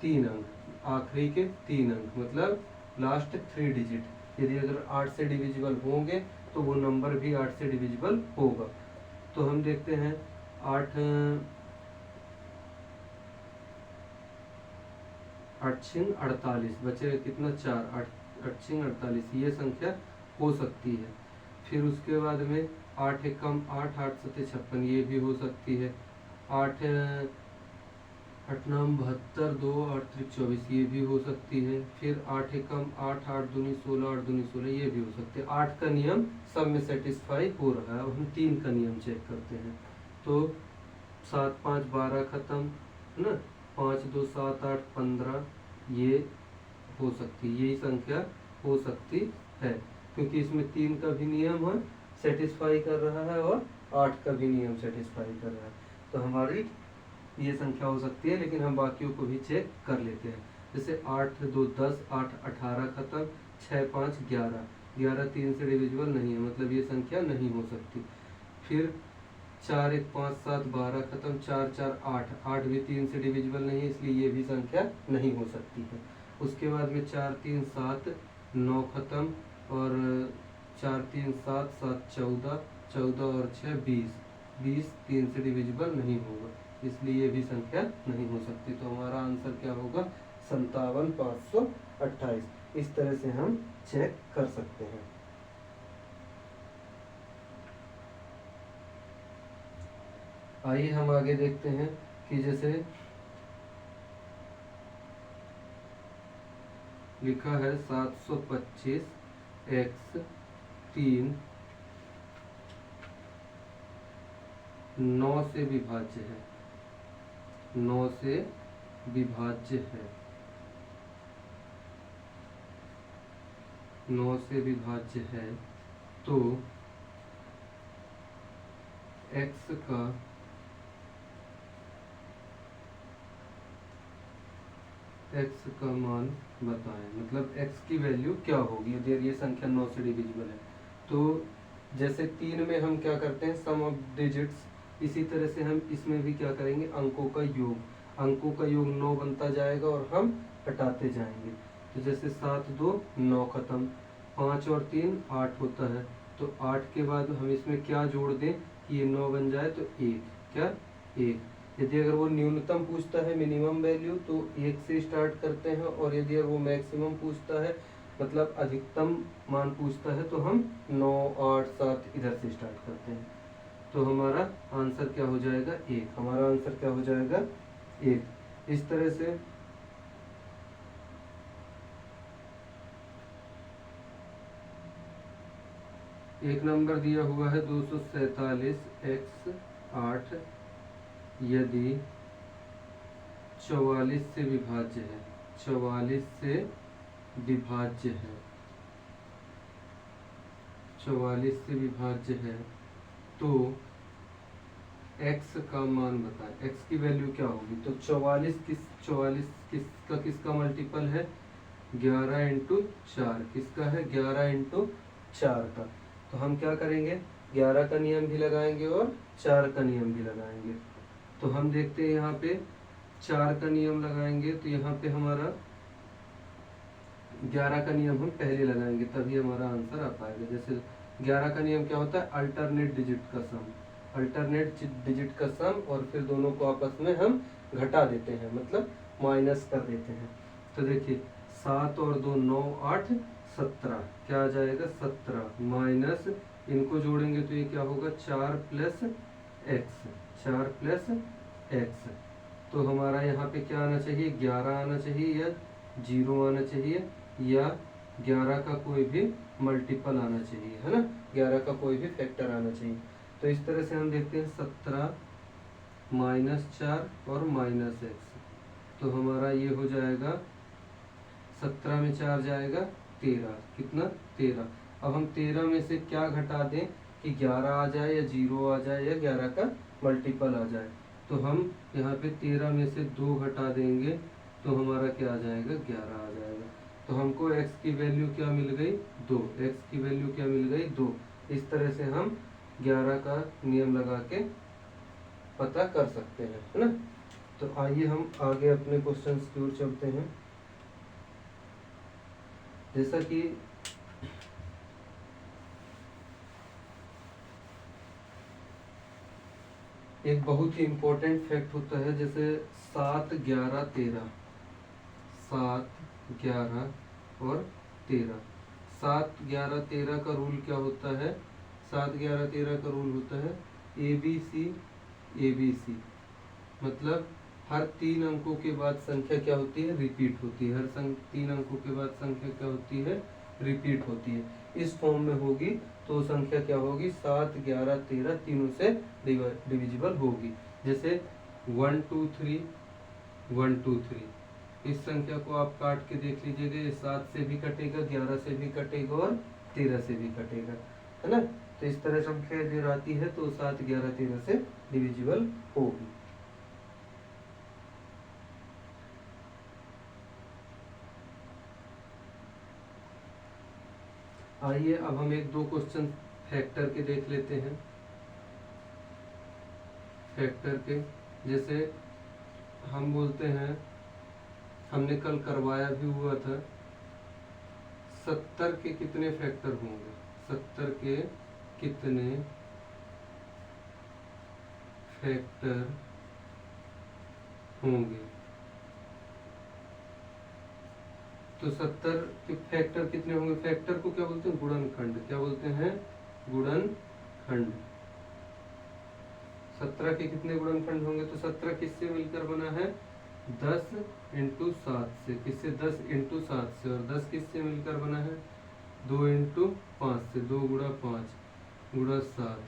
3 अंक, आखिरी के 3 अंक, मतलब लास्ट 3 डिजिट, यदि अगर 8 से डिविजिबल होंगे तो वो नंबर भी 8 से डिविजिबल होगा। तो हम देखते हैं 8 8 48, बचे कितना 4, 8 48, ये संख्या हो सकती है। फिर उसके बाद में 8 एकम 8, 8 सत्ते 56, ये भी हो सकती है। 8 8 नाम 72, 2 8 त्रिक 24, ये भी हो सकती है। फिर 8 एकम 8, 8 दूनी 16, 8 दूनी 16, ये भी हो सकते हैं। 8 का नियम सब में सेटिस्फाई हो रहा है। अब हम 3 का नियम चेक करते हैं। तो 7 5 12 खत्म है ना, 5 2 7 8 15, ये हो सकती है, यही संख्या हो सकती है, क्योंकि इसमें 3 का भी नियम है सेटिस्फाई कर रहा है और 8 का भी नियम सेटिस्फाई कर रहा है। तो हमारी ये संख्या हो सकती है, लेकिन हम बाकियों को भी चेक कर लेते हैं। जैसे 8 2 10, 8 18 खत्म, 6 5 11, 11 3 से डिविजिबल नहीं है, मतलब ये संख्या नहीं हो सकती। फिर 4 1 5 7 12 खत्म, 4 4 8, 8 भी 3 से डिविजिबल नहीं है, इसलिए ये भी संख्या नहीं हो सकती है। उसके बाद में 4 3 7 9 खत्म, और 4 3 7 7 14, 14 और 6 20, 20 3 से डिविजिबल नहीं होगा, इसलिए ये भी संख्या नहीं हो सकती। तो हमारा आंसर क्या होगा, 57,528। इस तरह से हम चेक कर सकते हैं। आइए हम आगे देखते हैं कि जैसे लिखा है 725 x 3 9 से विभाज्य है, 9 से विभाज्य है, 9 से विभाज्य है। तो x का मान बताएं, मतलब x की वैल्यू क्या होगी यदि ये संख्या 9 से डिविजिबल है। तो जैसे 3 में हम क्या करते हैं, सम ऑफ डिजिट्स, इसी तरह से हम इसमें भी क्या करेंगे, अंकों का योग, अंकों का योग 9 बनता जाएगा और हम हटाते जाएंगे। तो जैसे 7 2 9 खत्म, 5 और 3 8 होता है। तो 8 के बाद हम इसमें क्या जोड़ दें कि ये 9 बन जाए, तो 1, क्या 1। यदि अगर वो न्यूनतम पूछता है मिनिमम वैल्यू तो 1 से स्टार्ट करते हैं, और यदि अगर वो मैक्सिमम पूछता है मतलब अधिकतम मान पूछता है तो हम 9 8 7 इधर से स्टार्ट करते हैं। तो हमारा आंसर क्या हो जाएगा, 1। हमारा आंसर क्या हो जाएगा, 1। इस तरह से एक नंबर दिया हुआ है 247 x 8 यदि 44 से विभाज्य है, 44 से विभाज्य है, 44 से विभाज्य है, तो x का मान बताए, x की वैल्यू क्या होगी। तो 44 किसका मल्टीपल है, 11 इंटू 4, किसका है 11 इंटू 4 का। तो हम क्या करेंगे, 11 का नियम भी लगाएंगे और 4 का नियम भी लगाएंगे। तो हम देखते हैं यहाँ पे 4 का नियम लगाएंगे, तो यहाँ पे हमारा 11 का नियम हम पहले लगाएंगे, तभी हमारा आंसर आ पाएगा। जैसे 11 का नियम क्या होता है, अल्टरनेट डिजिट का सम, अल्टरनेट डिजिट का सम और फिर दोनों को आपस में हम घटा देते हैं, मतलब माइनस कर देते हैं। तो देखिए 7 और 2 9 8 17, क्या आ जाएगा 17 माइनस इनको जोड़ेंगे तो ये क्या होगा 4 प्लस एक्स, 4 प्लस एक्स। तो हमारा यहाँ पे क्या आना चाहिए 11 आना चाहिए या 0 आना चाहिए या 11 का कोई भी मल्टीपल आना चाहिए, है ना, 11 का कोई भी फैक्टर आना चाहिए। तो इस तरह से हम देखते हैं 17 माइनस 4 और माइनस एक्स, तो हमारा ये हो जाएगा 17 में 4 जाएगा 13, कितना 13। अब हम 13 में से क्या घटा दें कि 11 आ जाए या 0 आ जाए या 11 का मल्टीपल आ जाए। तो हम यहाँ पे 13 में से 2 घटा देंगे तो हमारा क्या आ जाएगा 11 आ जाएगा। तो हमको x की वैल्यू क्या मिल गई 2, x की वैल्यू क्या मिल गई 2। इस तरह से हम 11 का नियम लगा के पता कर सकते हैं, है ना। तो आइए हम आगे अपने क्वेश्चंस की ओर चलते हैं। जैसा कि एक बहुत ही इम्पोर्टेंट फैक्ट होता है, जैसे 7 11 13, 7 11 और 13, 7 11 13 का रूल क्या होता है, 7 11 13 का रूल होता है ABC ABC, मतलब हर 3 अंकों के बाद संख्या क्या होती है रिपीट होती है, हर 3 अंकों के बाद संख्या क्या होती है रिपीट होती है। इस फॉर्म में होगी तो संख्या क्या होगी 7 11 13 तीनों से डिविजिबल होगी। जैसे 1 2 3 1 2 3, इस संख्या को आप काट के देख लीजिएगा, ये 7 से भी कटेगा, 11 से भी कटेगा और 13 से भी कटेगा, है ना। तो इस तरह संख्या जो आती है तो 7 11 13 से डिविजिबल होगी। आइए अब हम एक दो क्वेश्चन फैक्टर के देख लेते हैं। फैक्टर के जैसे हम बोलते हैं, हमने कल करवाया भी हुआ था, 70 के कितने फैक्टर होंगे, 70 के कितने फैक्टर होंगे। तो 70 के फैक्टर कितने होंगे, फैक्टर को क्या बोलते हैं गुणनखंड, क्या बोलते हैं गुणनखंड। 17 के कितने गुणनखंड होंगे, तो 17 किससे मिलकर बना है 10 इंटू 7 से, किससे 10 इंटू 7 से, और 10 किससे मिलकर बना है 2 इंटू 5 से, 2 गुणा 5 गुणा 7।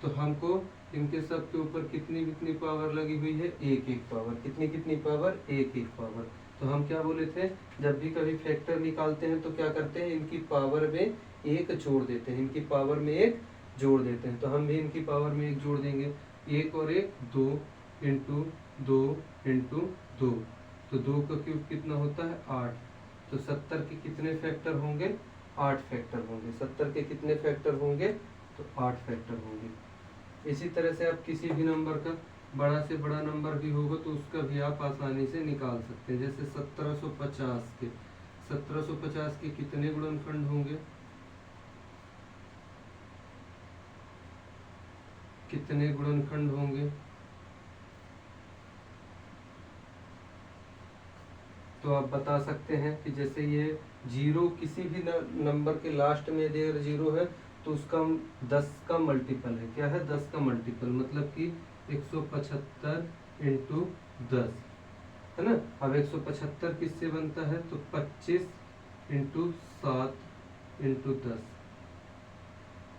तो हमको इनके सब के ऊपर कितनी कितनी पावर लगी हुई है, एक एक पावर, कितनी कितनी पावर, एक एक पावर। तो हम क्या बोले थे, जब भी कभी फैक्टर निकालते हैं तो क्या करते हैं इनकी पावर में एक जोड़ देते हैं, इनकी पावर में एक जोड़ देते हैं। तो हम भी इनकी पावर में एक जोड़ देंगे, एक और एक 2 इंटू 2 इंटू 2, तो 2 का क्यूब कितना होता है 8। तो 70 के कितने फैक्टर होंगे 8 फैक्टर होंगे, 70 के कितने फैक्टर होंगे तो 8 फैक्टर होंगे। इसी तरह से आप किसी भी नंबर का बड़ा से बड़ा नंबर भी होगा तो उसका भी आप आसानी से निकाल सकते हैं। जैसे 1750 के कितने गुणनखंड होंगे, कितने गुणनखंड होंगे, तो आप बता सकते हैं कि जैसे ये 0 किसी भी नंबर के लास्ट में अगर 0 है तो उसका 10 का मल्टीपल है, क्या है 10 का मल्टीपल, मतलब कि 175 इंटू 10, है ना। अब 175 किससे बनता है तो 25 इंटू 7 इंटू 10,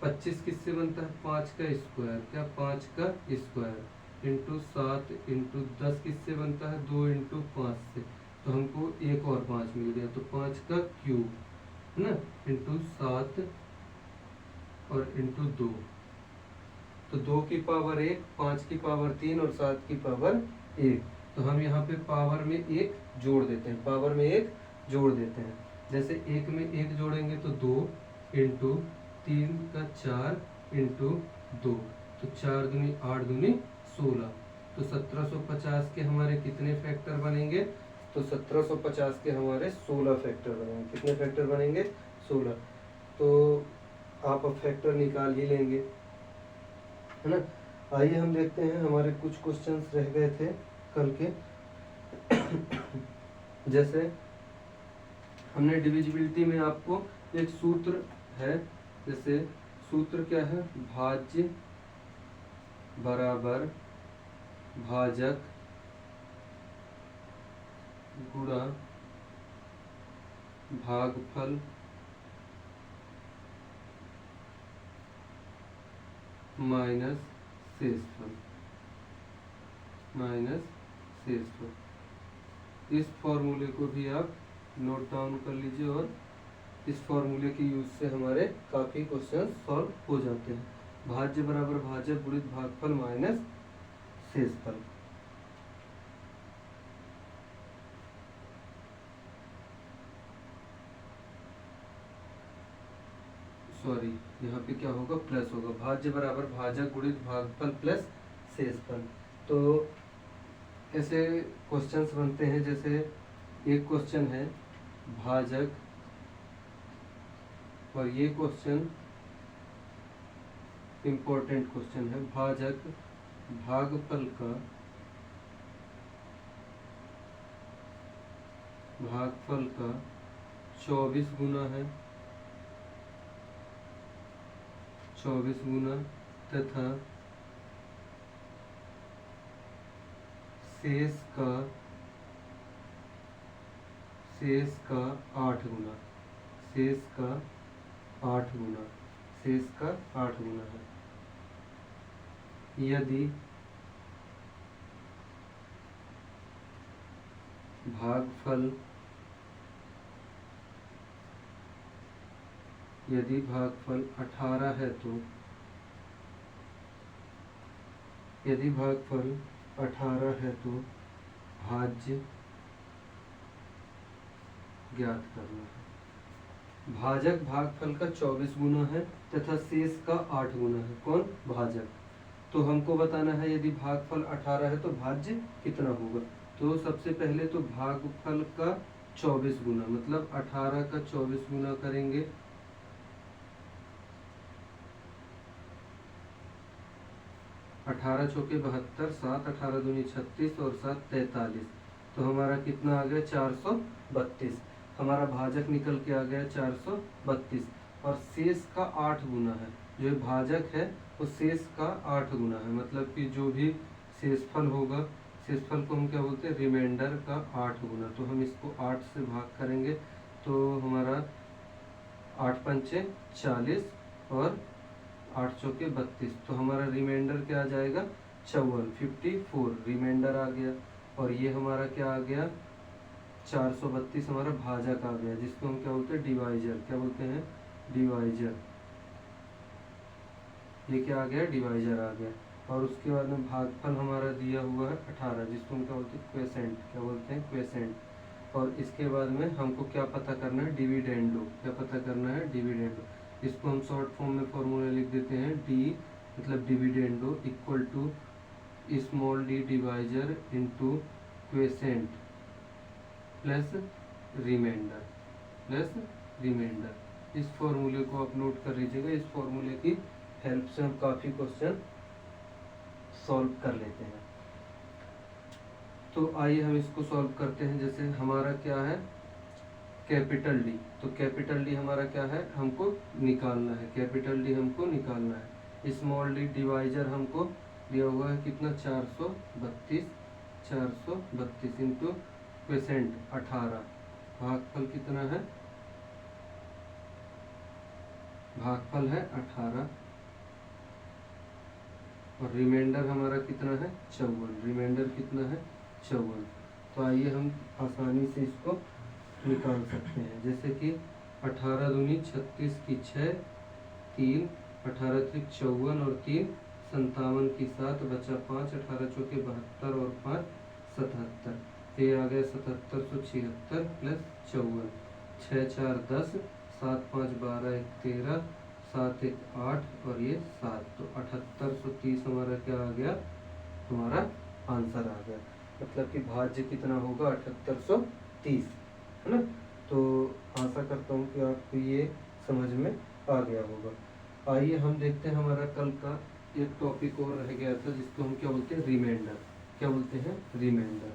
25 किससे बनता है 5 का स्क्वायर, क्या 5 का स्क्वायर इंटू 7 इंटू 10 किससे बनता है 2 इंटू 5 से, तो हमको एक और 5 मिल गया, तो 5 का क्यूब, है ना, इंटू 7 और इंटू 2, तो 2 की पावर 1, 5 की पावर 3 और 7 की पावर 1। तो हम यहाँ पे पावर में एक जोड़ देते हैं, पावर में एक जोड़ देते हैं। जैसे 1 में 1 जोड़ेंगे तो 2 इंटू 3 का 4 इंटू 2, तो 4 दूनी 8 दूनी 16। तो 1750 के हमारे कितने फैक्टर बनेंगे, तो 1750 के हमारे 16 फैक्टर बनेंगे। कितने फैक्टर बनेंगे 16। तो आप अब फैक्टर निकाल ही लेंगे, है ना। आइए हम देखते हैं, हमारे कुछ क्वेश्चंस रह गए थे कल के। जैसे हमने डिविजिबिलिटी में आपको एक सूत्र है, जैसे सूत्र क्या है, भाज्य बराबर भाजक गुणा भागफल माइनस शेषफल, माइनस शेषफल। इस फॉर्मूले को भी आप नोट डाउन कर लीजिए, और इस फॉर्मूले के यूज से हमारे काफ़ी क्वेश्चन सॉल्व हो जाते हैं। भाज्य बराबर भाजक गुणित भागफल माइनस शेषफल। सॉरी, यहाँ पे क्या होगा, प्लस होगा। भाज्य बराबर भाजक गुणित भागफल प्लस शेषफल। तो ऐसे क्वेश्चंस बनते हैं, जैसे एक क्वेश्चन है भाजक, और ये क्वेश्चन इम्पोर्टेंट क्वेश्चन है, भाजक भागफल का 24 गुना है, 24 गुना, तथा शेष का 8 गुना, शेष का 8 गुना, शेष का 8 गुना है। यदि भागफल 18 है तो, यदि भागफल 18 है तो भाज्य ज्ञात करना है। भाजक भागफल का 24 गुना है तथा शेष का 8 गुना है। कौन? भाजक। तो हमको बताना है यदि भागफल 18 है तो भाज्य कितना होगा। तो सबसे पहले तो भागफल का 24 गुना, मतलब 18 का 24 गुना करेंगे, 18 चौके 72, 7 18 दूनी 36 और 7 43। तो हमारा कितना आ गया, 432। हमारा भाजक निकल के आ गया 432, और शेष का 8 गुना है। जो भाजक है वो शेष का 8 गुना है, मतलब कि जो भी शेषफल होगा, शेषफल को हम क्या बोलते हैं, रिमाइंडर का 8 गुना। तो हम इसको 8 से भाग करेंगे तो हमारा 8 पंचे 40 और 8 चौके 32। तो हमारा रिमाइंडर क्या आ जाएगा, 54 रिमाइंडर आ गया। और ये हमारा क्या आ गया, 432 हमारा भाजक आ गया, जिसको हम क्या बोलते हैं, डिवाइजर। क्या बोलते हैं, डिवाइजर। ये क्या आ गया, डिवाइजर आ गया। और उसके बाद में भागफल हमारा दिया हुआ है 18, जिसको हम क्या बोलते हैं, क्वेसेंट। क्या बोलते हैं, क्वेसेंट। और इसके बाद में हमको क्या पता करना है, डिविडेंडो। क्या पता करना है, डिविडेंडो। इसको हम शॉर्ट फॉर्म में फॉर्मूला लिख देते हैं, डी मतलब dividend equal to small d divisor into quotient plus remainder, plus remainder. इस फॉर्मूले को आप नोट कर लीजिएगा। इस फॉर्मूले की हेल्प से हम काफ़ी क्वेश्चन सॉल्व कर लेते हैं। तो आइए हम इसको सॉल्व करते हैं। जैसे हमारा क्या है, कैपिटल डी। तो कैपिटल डी हमारा क्या है, हमको निकालना है। कैपिटल डी हमको निकालना है। स्मॉल डी डिवाइजर हमको दिया हुआ है कितना, 432 इंटू क्वेसेंट 18। भागफल कितना है, भागफल है 18, और रिमाइंडर हमारा कितना है, 54। रिमाइंडर कितना है, 54। तो आइए हम आसानी से इसको निकाल सकते हैं। जैसे कि 18 दूनी 36 की 6, 3 18 त्रिक 54 और 3 57 की 7, बचा 5, 18 चौके 72 और 5 77। ये आ गया 7776 प्लस 54, 6 4 10, 7 5 12 1 13, 7 1 8 और ये 7। तो 7830 हमारा क्या आ गया, हमारा आंसर आ गया। मतलब कि भाज्य कितना होगा, 7830, है ना। तो आशा करता हूँ कि आपको ये समझ में आ गया होगा। आइए हम देखते हैं हमारा कल का एक टॉपिक और रह गया था जिसको हम क्या बोलते हैं, रिमाइंडर। क्या बोलते हैं, रिमाइंडर।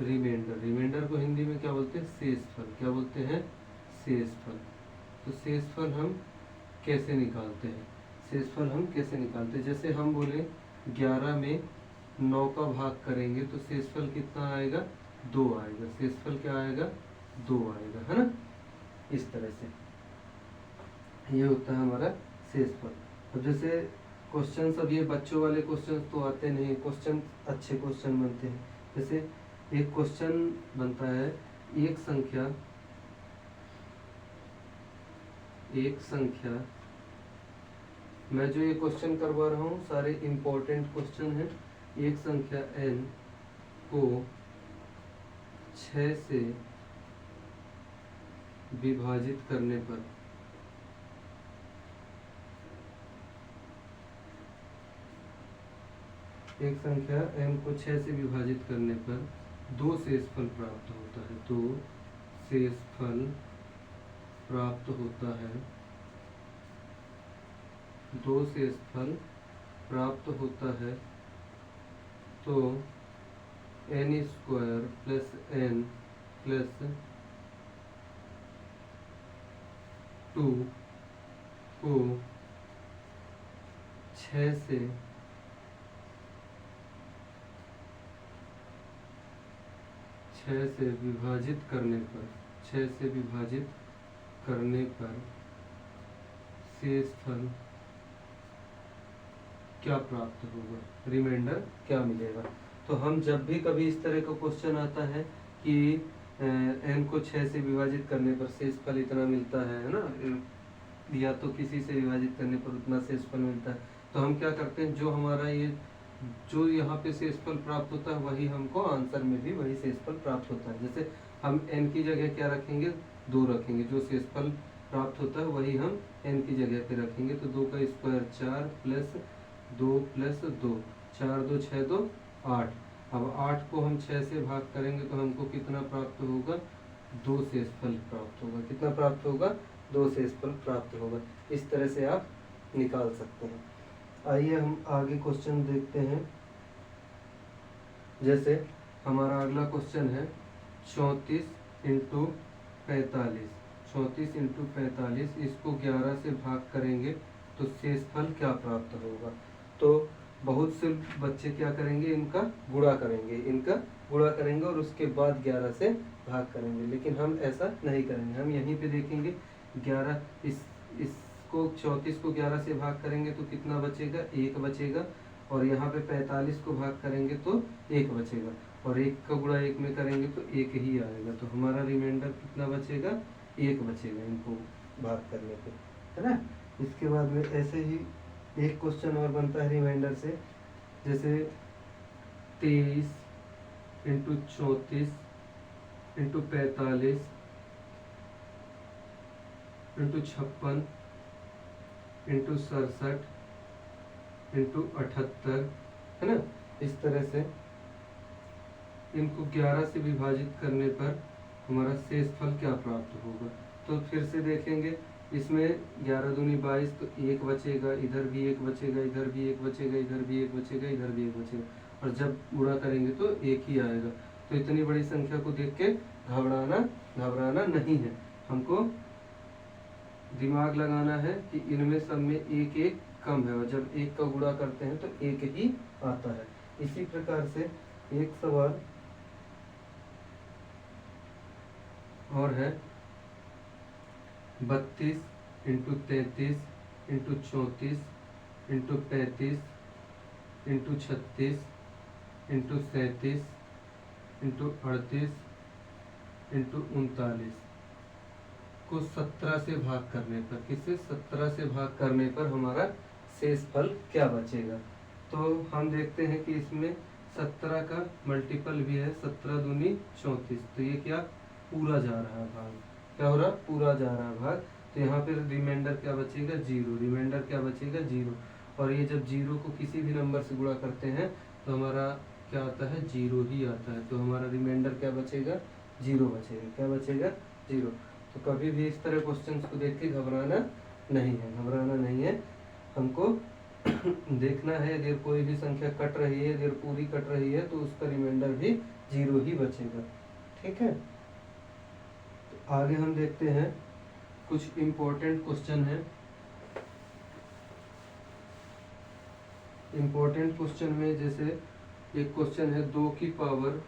रिमाइंडर, रिमाइंडर को हिंदी में क्या बोलते हैं, शेषफल। क्या बोलते हैं, शेषफल। तो शेषफल हम कैसे निकालते हैं, शेषफल हम कैसे निकालते हैं, जैसे हम बोले 11 में 9 का भाग करेंगे तो शेषफल कितना आएगा, 2 आएगा। शेषफल क्या आएगा, 2 आएगा, है ना। इस तरह से ये होता है हमारा शेषफल। अब जैसे क्वेश्चन, अब ये बच्चों वाले क्वेश्चन तो आते नहीं, क्वेश्चन अच्छे क्वेश्चन बनते हैं। जैसे एक क्वेश्चन बनता है, एक संख्या, मैं जो ये क्वेश्चन करवा रहा हूँ सारे इम्पोर्टेंट क्वेश्चन हैं। एक संख्या n को 6 से विभाजित करने पर एक संख्या n को 6 से विभाजित करने पर 2 शेषफल प्राप्त होता है। 2 शेषफल प्राप्त होता है, 2 शेषफल प्राप्त होता है। तो n² प्लस n प्लस 2 को 6 से विभाजित करने पर, 6 से विभाजित करने पर शेषफल क्या प्राप्त होगा, रिमाइंडर क्या मिलेगा। तो हम जब भी कभी इस तरह का क्वेश्चन आता है कि n को 6 से विभाजित करने पर शेषफल इतना मिलता है ना, या तो किसी से विभाजित करने पर उतना शेषफल मिलता है, तो हम क्या करते हैं, जो हमारा ये जो यहाँ पे शेषफल प्राप्त होता है वही हमको आंसर में भी वही शेषफल प्राप्त होता है। जैसे हम n की जगह क्या रखेंगे, 2 रखेंगे, जो शेषफल प्राप्त होता है वही हम n की जगह पे रखेंगे। तो 2 का स्क्वायर 4 प्लस 2 प्लस 2, 4 2 6 2 8। अब 8 को हम 6 से भाग करेंगे तो हमको कितना प्राप्त होगा, 2 शेषफल प्राप्त होगा। कितना प्राप्त होगा, 2 शेषफल प्राप्त होगा। इस तरह से आप निकाल सकते हैं। आइए हम आगे क्वेश्चन देखते हैं। जैसे हमारा अगला क्वेश्चन है 34 इंटू 45। 34 इंटू 45, इसको 11 से भाग करेंगे तो शेषफल क्या प्राप्त होगा। तो बहुत से बच्चे क्या करेंगे, इनका गुणा करेंगे और उसके बाद 11 से भाग करेंगे, लेकिन हम ऐसा नहीं करेंगे। हम यहीं पे देखेंगे 11, इसको 34 को 11 से भाग करेंगे तो कितना बचेगा, 1 बचेगा। और यहाँ पे 45 को भाग करेंगे तो 1 बचेगा, और 1 का गुणा 1 में करेंगे तो 1 ही आएगा। तो हमारा रिमाइंडर कितना बचेगा, 1 बचेगा इनको भाग करने पे, है ना। इसके बाद में ऐसे ही एक क्वेश्चन और बनता है रिमाइंडर से। जैसे 23 into 34 into 45 into 56 into 67 into 78, है ना। इस तरह से इनको 11 से विभाजित करने पर हमारा शेषफल क्या प्राप्त होगा। तो फिर से देखेंगे, इसमें 11 दूनी 22, तो 1 बचेगा, इधर भी 1 बचेगा, इधर भी 1 बचेगा, इधर भी 1 बचेगा, इधर भी 1 बचेगा, और जब गुणा करेंगे तो 1 ही आएगा। तो इतनी बड़ी संख्या को देख के घबराना नहीं है, हमको दिमाग लगाना है कि इनमें सब में 1 1 कम है, और जब 1 का गुणा करते हैं तो 1 ही आता है। इसी प्रकार से एक सवाल और है 32 into 33 into 34 into 35 into 36 into 37 into 38 into 39 को 17 से भाग करने पर, किससे, 17 से भाग करने पर हमारा शेषफल क्या बचेगा। तो हम देखते हैं कि इसमें 17 का मल्टीपल भी है, 17 दूनी 34, तो ये क्या पूरा जा रहा है भाग, क्या हो रहा, पूरा जा रहा है भाग। तो यहाँ पर रिमाइंडर क्या बचेगा, 0, रिमाइंडर क्या बचेगा, 0। और ये जब 0 को किसी भी नंबर से गुणा करते हैं तो हमारा क्या आता है, जीरो ही आता है। तो हमारा रिमाइंडर क्या बचेगा, जीरो बचेगा। क्या बचेगा, जीरो। तो कभी भी इस तरह क्वेश्चंस को देख के घबराना नहीं है, घबराना नहीं है। हमको देखना है यदि कोई भी संख्या कट रही है, यदि पूरी कट रही है, तो उसका रिमाइंडर भी जीरो ही बचेगा। ठीक है, तो आगे हम देखते हैं कुछ इम्पोर्टेंट क्वेश्चन है। इम्पोर्टेंट क्वेश्चन में जैसे एक क्वेश्चन है 2 की पावर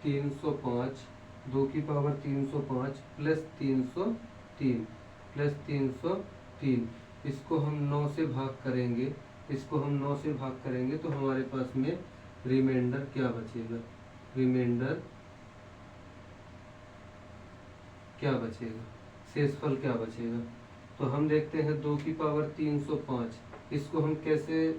305, 2 की पावर 305 प्लस 303 प्लस 303, इसको हम 9 से भाग करेंगे, इसको हम 9 से भाग करेंगे तो हमारे पास में रिमाइंडर क्या बचेगा, रिमाइंडर क्या बचेगा, शेषफल क्या बचेगा। तो हम देखते हैं 2 की पावर 305, इसको हम कैसे